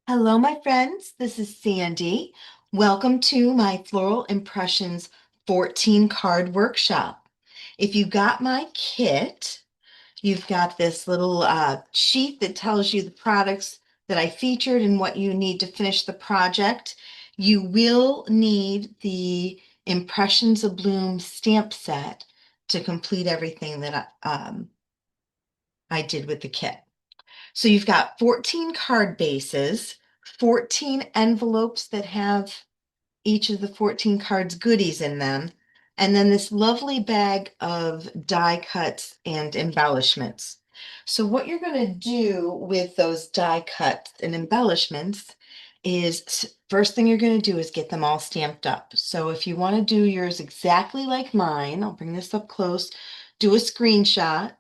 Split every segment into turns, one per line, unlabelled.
Hello, my friends. This is Sandy. Welcome to my Floral Impressions 14 card workshop. If you got my kit, you've got this little sheet that tells you the products that I featured and what you need to finish the project. You will need the Impressions Abloom Stamp Set to complete everything that I did with the kit. So you've got 14 card bases, 14 envelopes that have each of the 14 cards goodies in them, and then this lovely bag of die cuts and embellishments. So what you're going to do with those die cuts and embellishments is first thing you're going to do is get them all stamped up. So if you want to do yours exactly like mine, I'll bring this up close, do a screenshot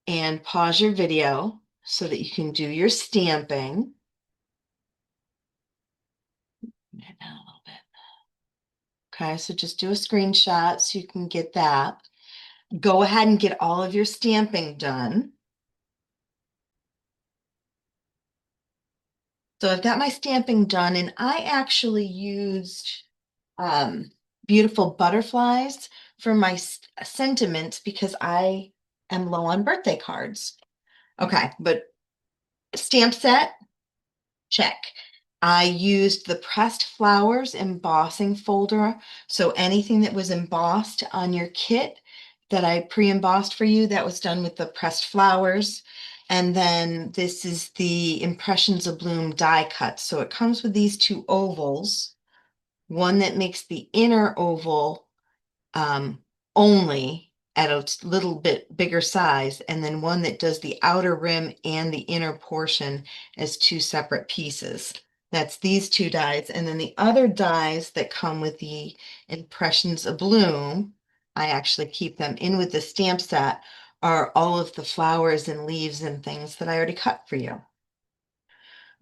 and pause your video so that you can do your stamping. Down a little bit. Okay, so just do a screenshot so you can get that. Go ahead and get all of your stamping done. So I've got my stamping done, and I actually used um, beautiful butterflies for my sentiments because I am low on birthday cards. Okay, but stamp set, check. I used the pressed flowers embossing folder. So anything that was embossed on your kit that I pre-embossed for you, that was done with the pressed flowers. And then this is the Impressions of Bloom die cut. So it comes with these two ovals, one that makes the inner oval um, only at a little bit bigger size, and then one that does the outer rim and the inner portion as two separate pieces. That's these two dies. And then the other dies that come with the Impressions of Bloom, I actually keep them in with the stamp set, are all of the flowers and leaves and things that I already cut for you.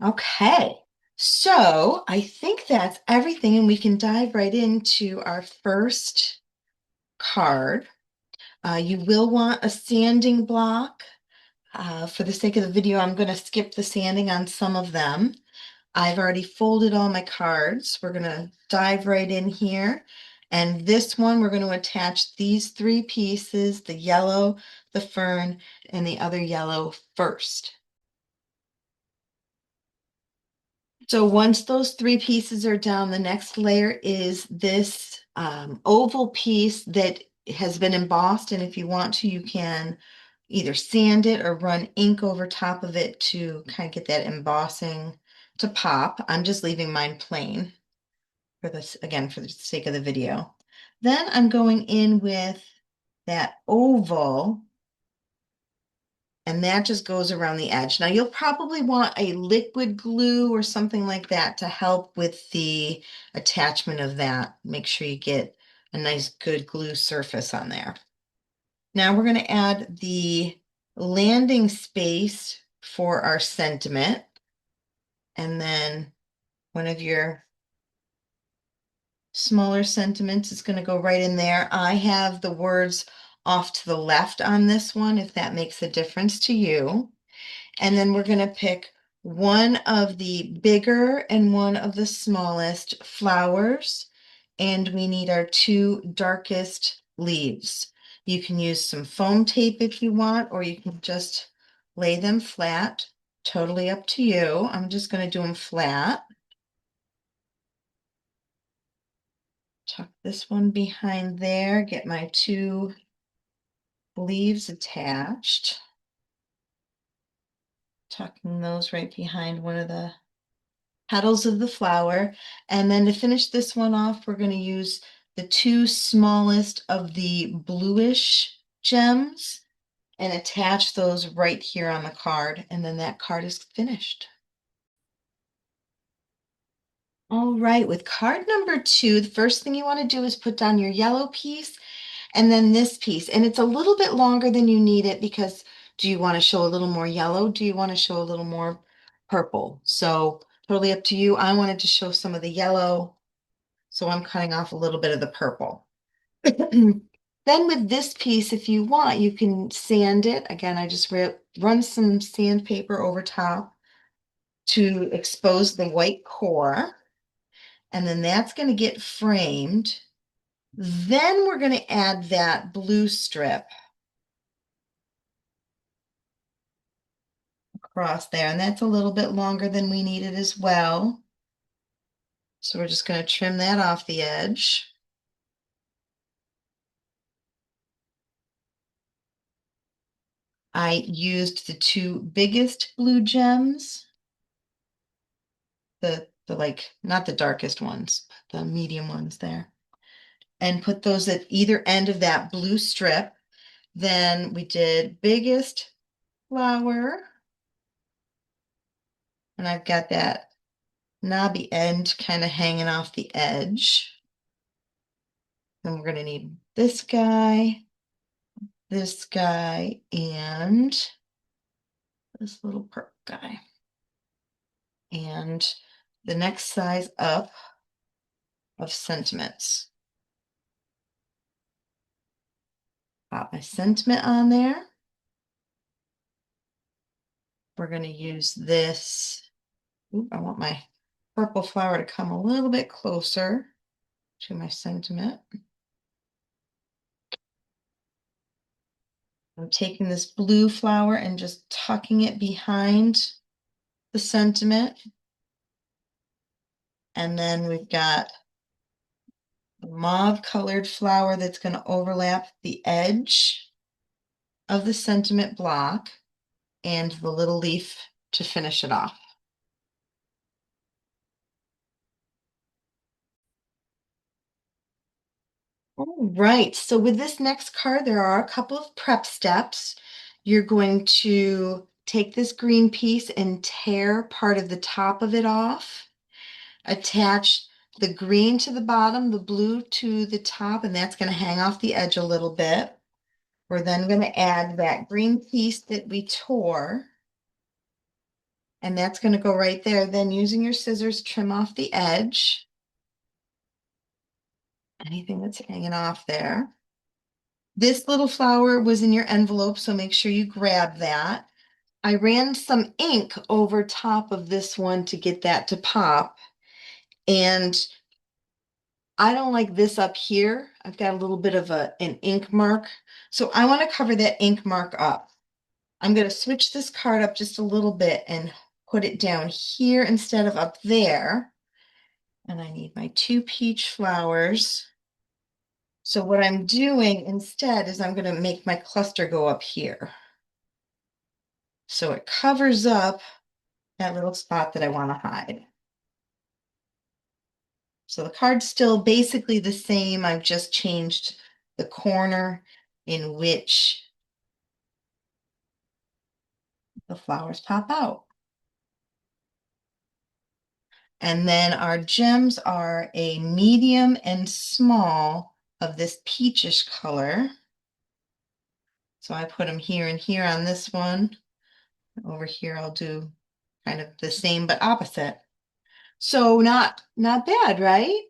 Okay, so I think that's everything, and we can dive right into our first card. You will want a sanding block. For the sake of the video, I'm going to skip the sanding on some of them. I've already folded all my cards. We're going to dive right in here. And this one, we're going to attach these three pieces, the yellow, the fern, and the other yellow first. So once those three pieces are down, the next layer is this oval piece that has been embossed. And if you want to, you can either sand it or run ink over top of it to kind of get that embossing to pop. I'm just leaving mine plain for this, again, for the sake of the video. Then I'm going in with that oval, and that just goes around the edge. Now you'll probably want a liquid glue or something like that to help with the attachment of that. Make sure you get a nice good glue surface on there. Now we're going to add the landing space for our sentiment. And then one of your smaller sentiments is going to go right in there. I have the words off to the left on this one, if that makes a difference to you. And then we're going to pick one of the bigger and one of the smallest flowers. And we need our two darkest leaves. You can use some foam tape if you want, or you can just lay them flat. Totally up to you. I'm just going to do them flat. Tuck this one behind there, get my two leaves attached. Tucking those right behind one of the petals of the flower. And then to finish this one off, we're going to use the two smallest of the bluish gems and attach those right here on the card. And then that card is finished. All right, with card number 2, the first thing you want to do is put down your yellow piece and then this piece. And it's a little bit longer than you need it because do you want to show a little more yellow? Do you want to show a little more purple? So totally up to you. I wanted to show some of the yellow, so I'm cutting off a little bit of the purple. Then with this piece, if you want, you can sand it. Again, I just run some sandpaper over top to expose the white core. And then that's going to get framed. Then we're going to add that blue strip across there. And that's a little bit longer than we needed as well. So we're just going to trim that off the edge. I used the two biggest blue gems, the like, not the darkest ones, but the medium ones there, and put those at either end of that blue strip. Then we did biggest flower, and I've got that knobby end kind of hanging off the edge. Then we're going to need this guy, and this little purple guy. And the next size up of sentiments. Pop my sentiment on there. We're going to use this. Ooh, I want my purple flower to come a little bit closer to my sentiment. I'm taking this blue flower and just tucking it behind the sentiment. And then we've got a mauve colored flower that's going to overlap the edge of the sentiment block and the little leaf to finish it off. All right, so with this next card, there are a couple of prep steps. You're going to take this green piece and tear part of the top of it off, attach the green to the bottom, the blue to the top, and that's going to hang off the edge a little bit. We're then going to add that green piece that we tore, and that's going to go right there. Then using your scissors, trim off the edge, anything that's hanging off there. This little flower was in your envelope, so make sure you grab that. I ran some ink over top of this one to get that to pop. And I don't like this up here. I've got a little bit of an ink mark. So I want to cover that ink mark up. I'm going to switch this card up just a little bit and put it down here instead of up there. And I need my two peach flowers. So what I'm doing instead is I'm going to make my cluster go up here. So it covers up that little spot that I want to hide. So the card's still basically the same. I've just changed the corner in which the flowers pop out. And then our gems are a medium and small of this peachish color. So I put them here and here on this one. Over here, I'll do kind of the same but opposite. So not bad, right?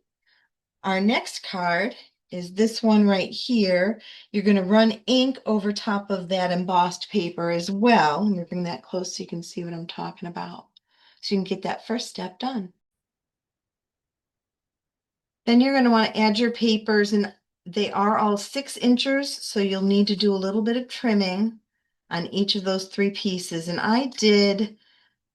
Our next card is this one right here. You're going to run ink over top of that embossed paper as well. Let me bring that close so you can see what I'm talking about. So you can get that first step done. Then you're going to want to add your papers, and they are all 6 inches, so you'll need to do a little bit of trimming on each of those 3 pieces. And I did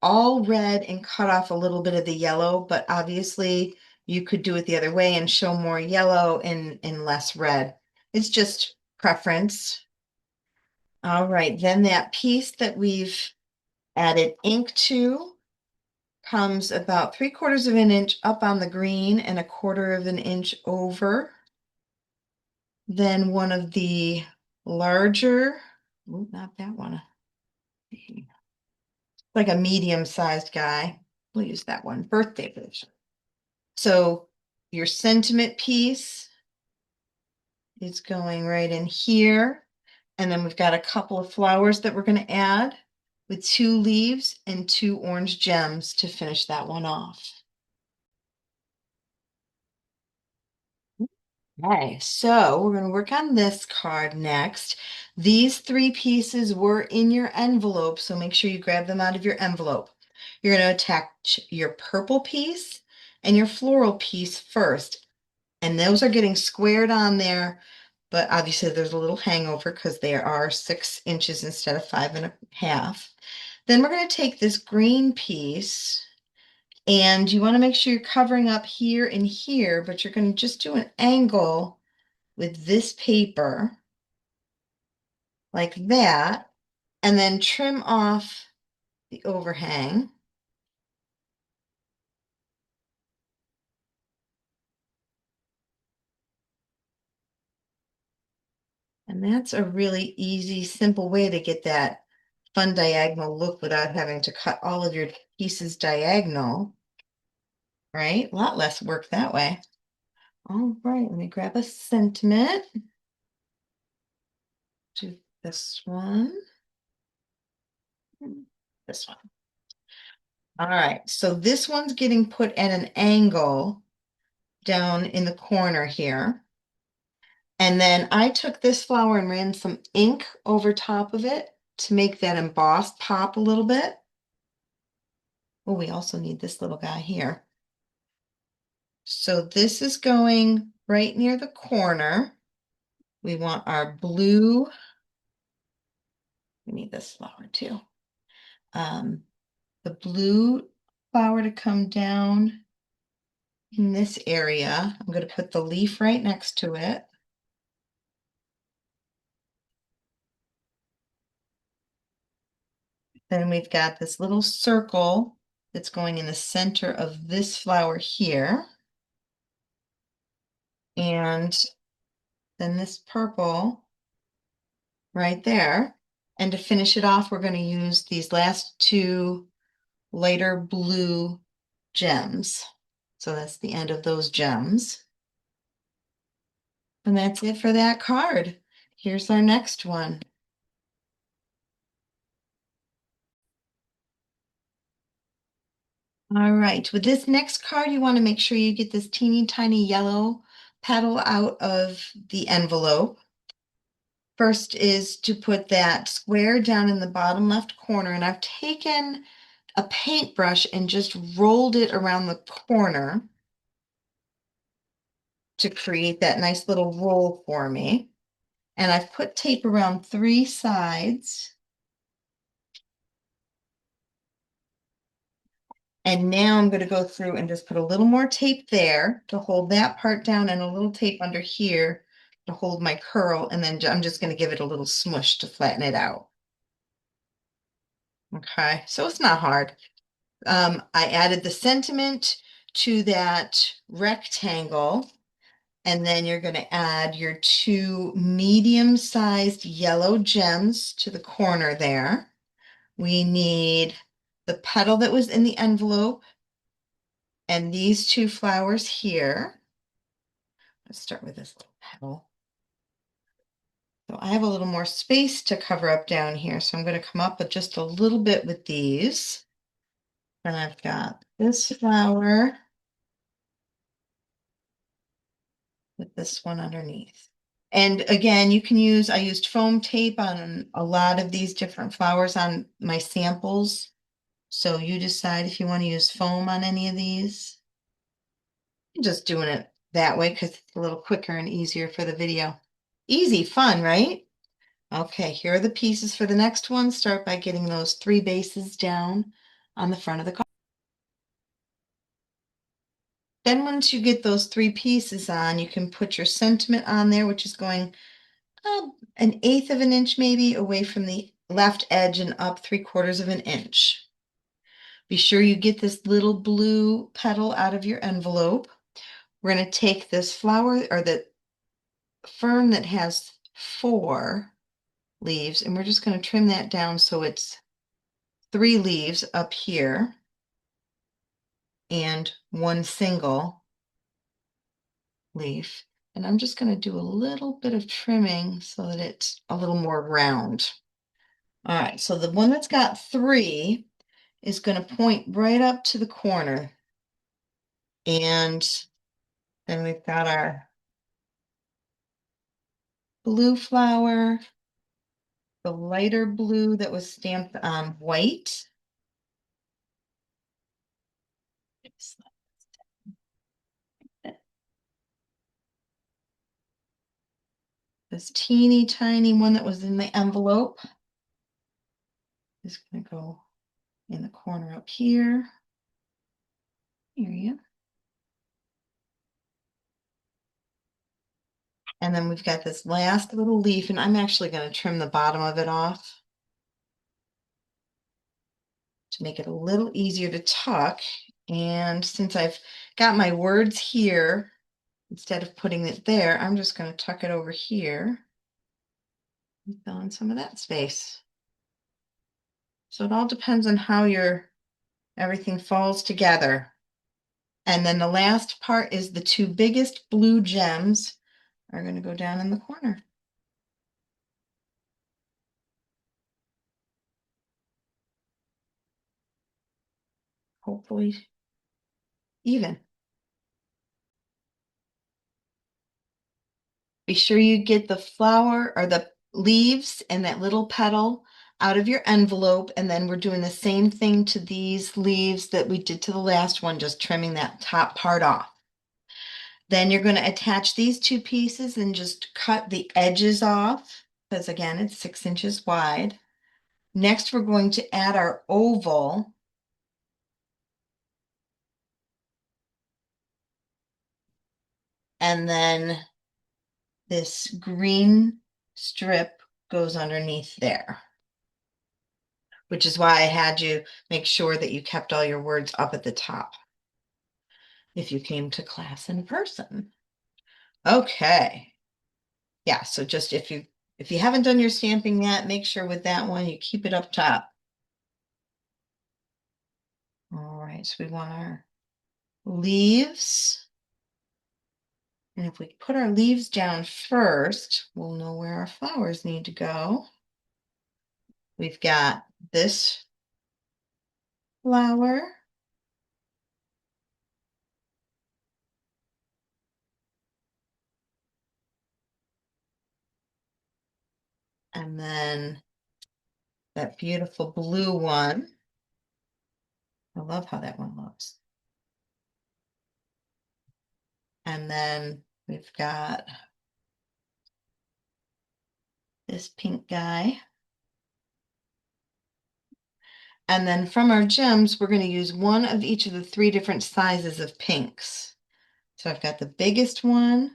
all red and cut off a little bit of the yellow, but obviously you could do it the other way and show more yellow and less red. It's just preference. All right, then that piece that we've added ink to comes about 3/4 of an inch up on the green and 1/4 of an inch over. Then one of the larger, ooh, not that one, like a medium-sized guy. We'll use that one, birthday picture. So your sentiment piece is going right in here. And then we've got a couple of flowers that we're going to add with 2 leaves and 2 orange gems to finish that one off. Okay, so we're going to work on this card next. These 3 pieces were in your envelope, so make sure you grab them out of your envelope. You're going to attach your purple piece and your floral piece first. And those are getting squared on there, but obviously there's a little hangover because they are 6 inches instead of 5.5. Then we're going to take this green piece and you want to make sure you're covering up here and here, but you're going to just do an angle with this paper like that, and then trim off the overhang. And that's a really easy, simple way to get that fun diagonal look without having to cut all of your pieces diagonal, right? A lot less work that way. All right, let me grab a sentiment. Do this one. This one. All right, so this one's getting put at an angle down in the corner here. And then I took this flower and ran some ink over top of it to make that embossed pop a little bit. Oh, we also need this little guy here. So this is going right near the corner. We want our blue. We need this flower too. The blue flower to come down in this area. I'm going to put the leaf right next to it. Then we've got this little circle that's going in the center of this flower here. And then this purple right there. And to finish it off, we're going to use these last two lighter blue gems. So that's the end of those gems. And that's it for that card. Here's our next one. All right, with this next card, you want to make sure you get this teeny tiny yellow petal out of the envelope. First is to put that square down in the bottom left corner, and I've taken a paintbrush and just rolled it around the corner to create that nice little roll for me. And I've put tape around 3 sides. And now I'm going to go through and just put a little more tape there to hold that part down and a little tape under here to hold my curl. And then I'm just going to give it a little smush to flatten it out. Okay, so it's not hard. I added the sentiment to that rectangle. And then you're going to add your 2 medium-sized yellow gems to the corner there. We need the petal that was in the envelope and these 2 flowers here. Let's start with this little petal. So I have a little more space to cover up down here, so I'm going to come up with just a little bit with these. And I've got this flower with this one underneath. And again, you can use, I used foam tape on a lot of these different flowers on my samples. So you decide if you want to use foam on any of these. I'm just doing it that way because it's a little quicker and easier for the video. Easy, fun, right? Okay, here are the pieces for the next one. Start by getting those 3 bases down on the front of the card. Then once you get those 3 pieces on, you can put your sentiment on there, which is going 1/8 of an inch maybe away from the left edge and up 3/4 of an inch. Be sure you get this little blue petal out of your envelope. We're going to take this flower or the fern that has 4 leaves, and we're just going to trim that down so it's 3 leaves up here and 1 single leaf. And I'm just going to do a little bit of trimming so that it's a little more round. All right, so the one that's got 3 is going to point right up to the corner. And then we've got our blue flower, the lighter blue that was stamped on white. this teeny tiny one that was in the envelope is going to go in the corner up here. Area. And then we've got this last little leaf, and I'm actually going to trim the bottom of it off to make it a little easier to tuck. And since I've got my words here, instead of putting it there, I'm just going to tuck it over here and fill in some of that space. So it all depends on how your everything falls together. And then the last part is the two biggest blue gems are going to go down in the corner. Hopefully even. Be sure you get the flower or the leaves and that little petal out of your envelope, and then we're doing the same thing to these leaves that we did to the last one, just trimming that top part off. Then you're going to attach these two pieces and just cut the edges off, because again, it's 6 inches wide. Next, we're going to add our oval. And then this green strip goes underneath there, which is why I had you make sure that you kept all your words up at the top if you came to class in person. Okay. Yeah, so just if you haven't done your stamping yet, make sure with that one you keep it up top. All right, so we want our leaves. And if we put our leaves down first, we'll know where our flowers need to go. We've got this flower. And then that beautiful blue one. I love how that one looks. And then we've got this pink guy. And then from our gems, we're going to use one of each of the 3 different sizes of pinks. So I've got the biggest one,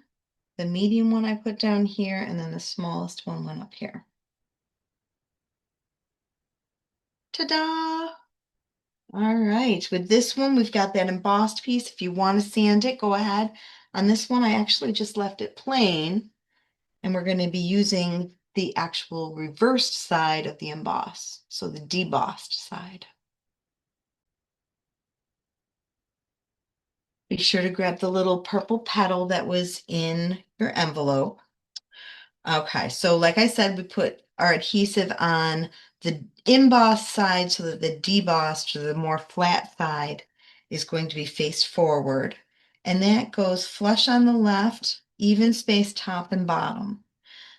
the medium one I put down here, and then the smallest one went up here. Ta-da! All right, with this one, we've got that embossed piece. If you want to sand it, go ahead. On this one, I actually just left it plain, and we're going to be using the actual reversed side of the emboss, so the debossed side. Be sure to grab the little purple petal that was in your envelope. Okay, so like I said, we put our adhesive on the embossed side so that the debossed, or the more flat side, is going to be faced forward. And that goes flush on the left, even space top and bottom.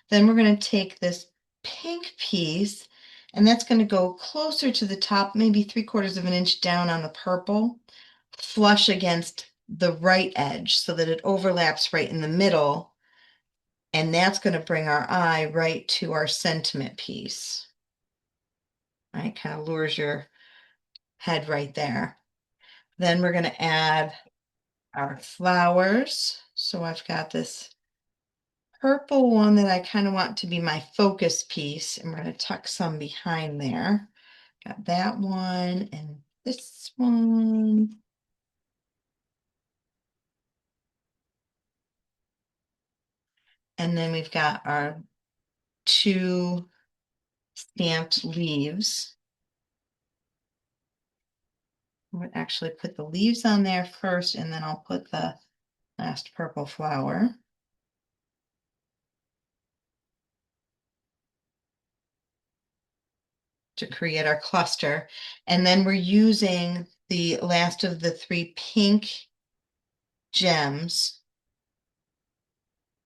Then we're going to take this pink piece, and that's going to go closer to the top, maybe 3/4 of an inch down on the purple, flush against the right edge so that it overlaps right in the middle. And that's going to bring our eye right to our sentiment piece. Right, kind of lures your head right there. Then we're going to add our flowers. So I've got this purple one that I kind of want to be my focus piece, and we're going to tuck some behind there. Got that one and this one. And then we've got our 2 stamped leaves. I'm going to actually put the leaves on there first, and then I'll put the last purple flower. To create our cluster. And then we're using the last of the 3 pink gems,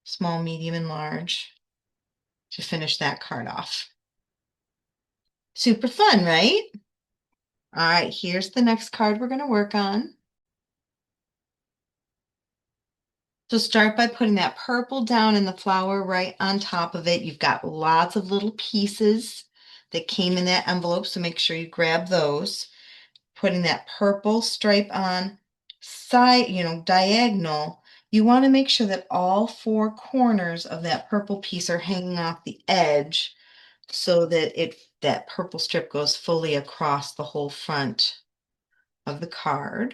small, medium, and large, to finish that card off. Super fun, right? All right, here's the next card we're going to work on. So start by putting that purple down in the flower right on top of it. You've got lots of little pieces that came in that envelope, so make sure you grab those. Putting that purple stripe on side, diagonal. You want to make sure that all four corners of that purple piece are hanging off the edge so that that purple strip goes fully across the whole front of the card.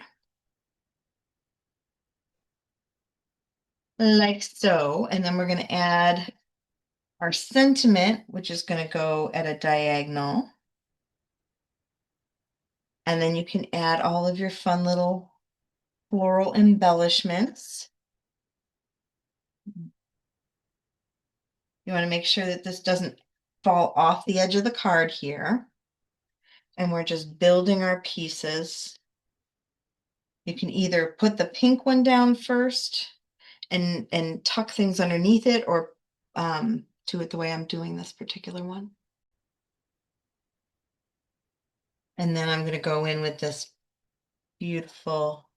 Like so. And then we're going to add our sentiment, which is going to go at a diagonal. And then you can add all of your fun little floral embellishments. You want to make sure that this doesn't fall off the edge of the card here. And we're just building our pieces. You can either put the pink one down first and tuck things underneath it, or do it the way I'm doing this particular one. And then I'm going to go in with this beautiful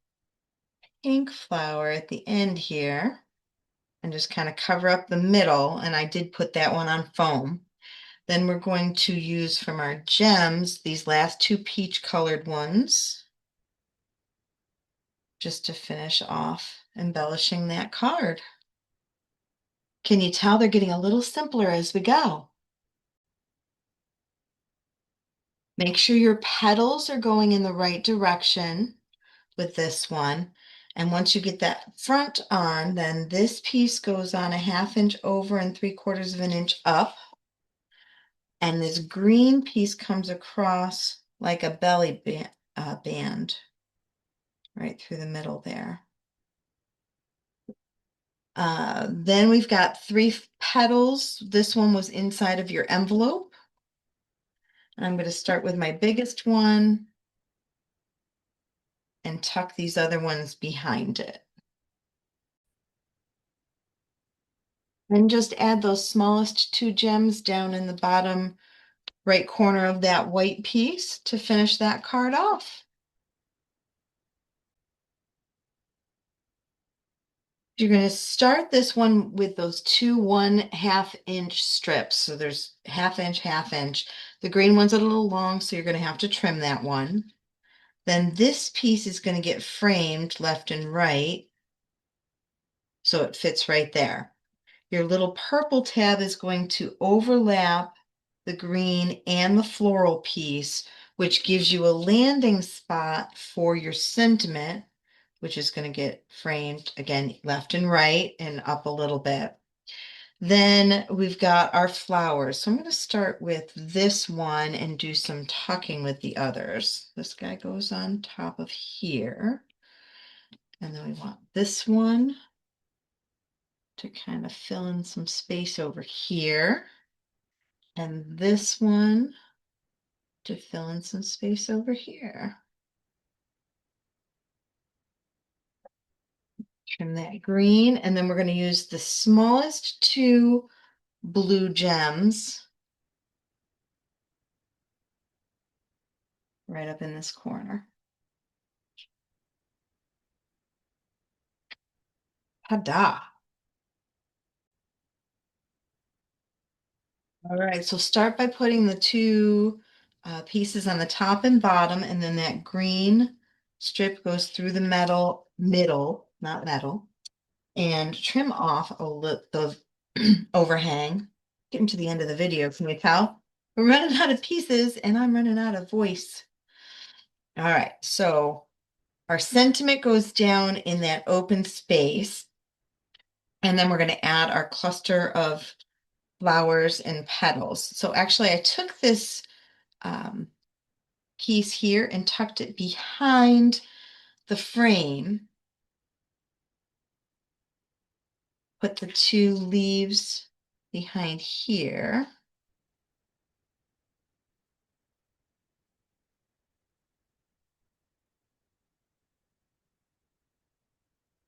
pink flower at the end here and just kind of cover up the middle. And I did put that one on foam. Then we're going to use from our gems these last two peach colored ones just to finish off embellishing that card. Can you tell they're getting a little simpler as we go? Make sure your petals are going in the right direction with this one. And once you get that front on, then this piece goes on a 1/2 inch over and 3/4 of an inch up. And this green piece comes across like a belly band right through the middle there. Then we've got 3 petals. This one was inside of your envelope. And I'm going to start with my biggest one and tuck these other ones behind it. And just add those smallest 2 gems down in the bottom right corner of that white piece to finish that card off. You're going to start this one with those 2 1/2 inch strips. So there's 1/2 inch, 1/2 inch. The green one's a little long, so you're going to have to trim that one. Then this piece is going to get framed left and right, so it fits right there. Your little purple tab is going to overlap the green and the floral piece, which gives you a landing spot for your sentiment, which is going to get framed again left and right and up a little bit. Then we've got our flowers. So I'm going to start with this one and do some tucking with the others. This guy goes on top of here. And then we want this one to kind of fill in some space over here. And this one to fill in some space over here. Trim that green, and then we're going to use the smallest 2 blue gems right up in this corner. Ta-da! All right, so start by putting the 2 pieces on the top and bottom, and then that green strip goes through the middle, not metal, and trim off the overhang. Getting to the end of the video, can you tell? We're running out of pieces and I'm running out of voice. All right, so our sentiment goes down in that open space. And then we're going to add our cluster of flowers and petals. So actually I took this piece here and tucked it behind the frame. Put the 2 leaves behind here.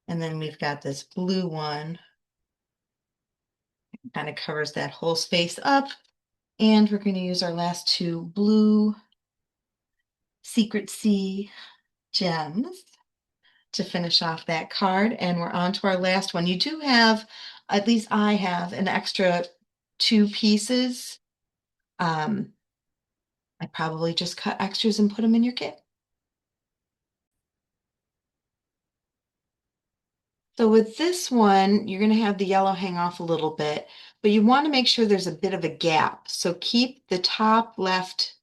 And then we've got this blue one. Kind of covers that whole space up. And we're going to use our last 2 blue Secret Sea gems. to finish off that card. And we're on to our last one. You do have, at least I have, an extra 2 pieces. I probably just cut extras and put them in your kit. So with this one, you're going to have the yellow hang off a little bit, but you want to make sure there's a bit of a gap. So keep the top left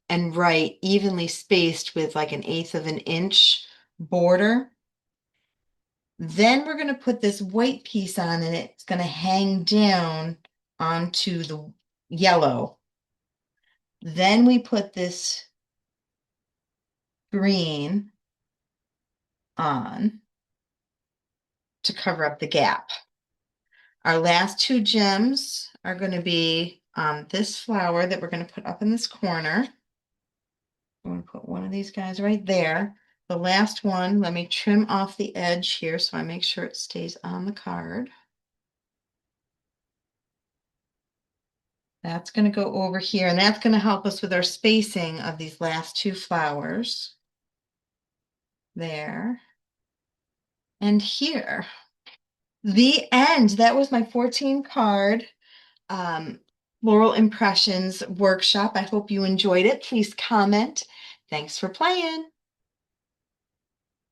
and right evenly spaced with like 1/8 of an inch border. Then we're going to put this white piece on and it's going to hang down onto the yellow. Then we put this green on to cover up the gap. Our last 2 gems are going to be this flower that we're going to put up in this corner. I'm going to put one of these guys right there. The last one, let me trim off the edge here so I make sure it stays on the card. That's going to go over here, and that's going to help us with our spacing of these last 2 flowers. There. And here. The end. That was my 14 card Floral Impressions workshop. I hope you enjoyed it. Please comment. Thanks for playing.